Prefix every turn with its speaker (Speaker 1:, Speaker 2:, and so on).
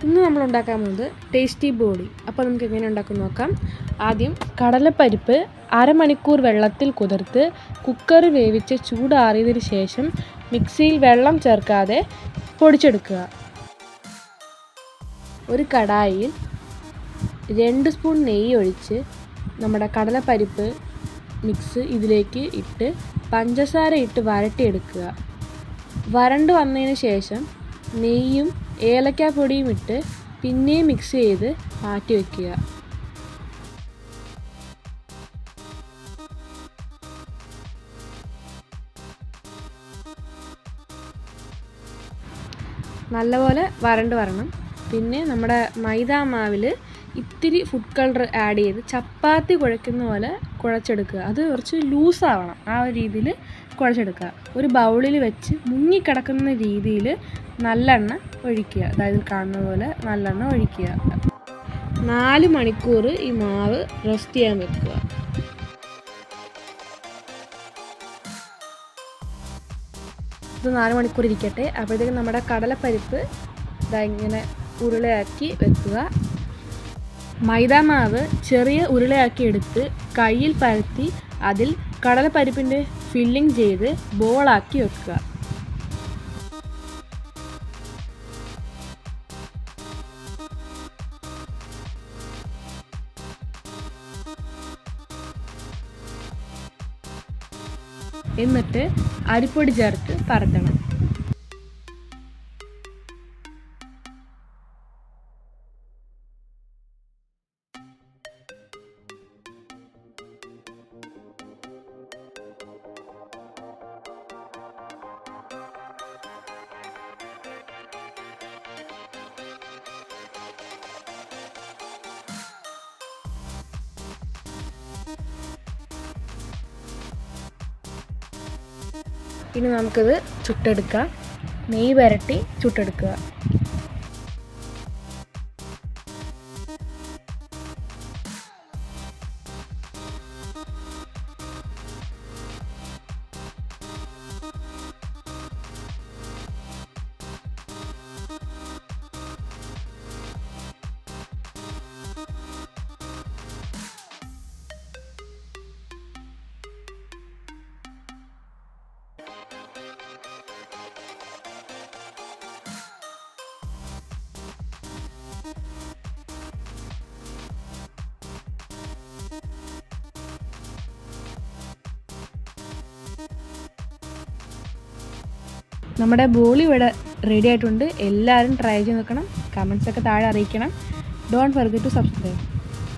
Speaker 1: ഇന്ന് നമ്മൾ ഉണ്ടാക്കാൻ പോകുന്നത് ടേസ്റ്റി ബോളി. അപ്പോൾ നമുക്ക് എങ്ങനെ ഉണ്ടാക്കാൻ നോക്കാം. ആദ്യം കടലപ്പരിപ്പ് അരമണിക്കൂർ വെള്ളത്തിൽ കുതിർത്ത് കുക്കറിൽ വേവിച്ച് ചൂടാറിയതിന് ശേഷം മിക്സിയിൽ വെള്ളം ചേർക്കാതെ പൊടിച്ചെടുക്കുക. ഒരു കടായിൽ 2 സ്പൂൺ നെയ്യ് ഒഴിച്ച് നമ്മുടെ കടലപ്പരിപ്പ് മിക്സ് ഇതിലേക്ക് ഇട്ട് പഞ്ചസാര ഇട്ട് വരട്ടിയെടുക്കുക. വരണ്ട് വന്നതിന് ശേഷം നെയ്യും ഏലക്കാപ്പൊടിയും ഇട്ട് പിന്നെയും മിക്സ് ചെയ്ത് മാറ്റി വയ്ക്കുക. നല്ലപോലെ വരണ്ട് വരണം. പിന്നെ നമ്മുടെ മൈദാ മാവിൽ ഇത്തിരി ഫുഡ് കളർ ആഡ് ചെയ്ത് ചപ്പാത്തി കുഴയ്ക്കുന്ന പോലെ കുഴച്ചെടുക്കുക. അത് കുറച്ച് ലൂസാവണം, ആ ഒരു രീതിയിൽ കുഴച്ചെടുക്കുക. ഒരു ബൗളിൽ വെച്ച് മുങ്ങിക്കിടക്കുന്ന രീതിയിൽ നല്ലെണ്ണ ഒഴിക്കുക. അതായത് കാണുന്ന പോലെ നല്ലെണ്ണ ഒഴിക്കുക. 4 മണിക്കൂർ ഈ മാവ് റെസ്റ്റ് ചെയ്യാൻ വെക്കുക. ഇത് 4 മണിക്കൂർ ഇരിക്കട്ടെ. അപ്പോഴത്തേക്കും നമ്മുടെ കടലപ്പരിപ്പ് ഇങ്ങനെ ഉരുളയാക്കി വെക്കുക. മൈദാമാവ് ചെറിയ ഉരുളയാക്കി എടുത്ത് കയ്യിൽ പരത്തി അതിൽ കടലപ്പരിപ്പിൻ്റെ ഫില്ലിംഗ് ചെയ്ത് ബോളാക്കി വെക്കുക. എന്നിട്ട് അരിപ്പൊടി ചേർത്ത് പരത്തണം. ഇനി നമുക്കിത് ചുട്ടെടുക്കാം. നെയ്യ് പുരട്ടി ചുട്ടെടുക്കുക. നമ്മുടെ ബോളി ഇവിടെ റെഡി ആയിട്ടുണ്ട്. എല്ലാവരും ട്രൈ ചെയ്ത് നോക്കണം. കമൻസൊക്കെ താഴെ അറിയിക്കണം. Don't forget to subscribe.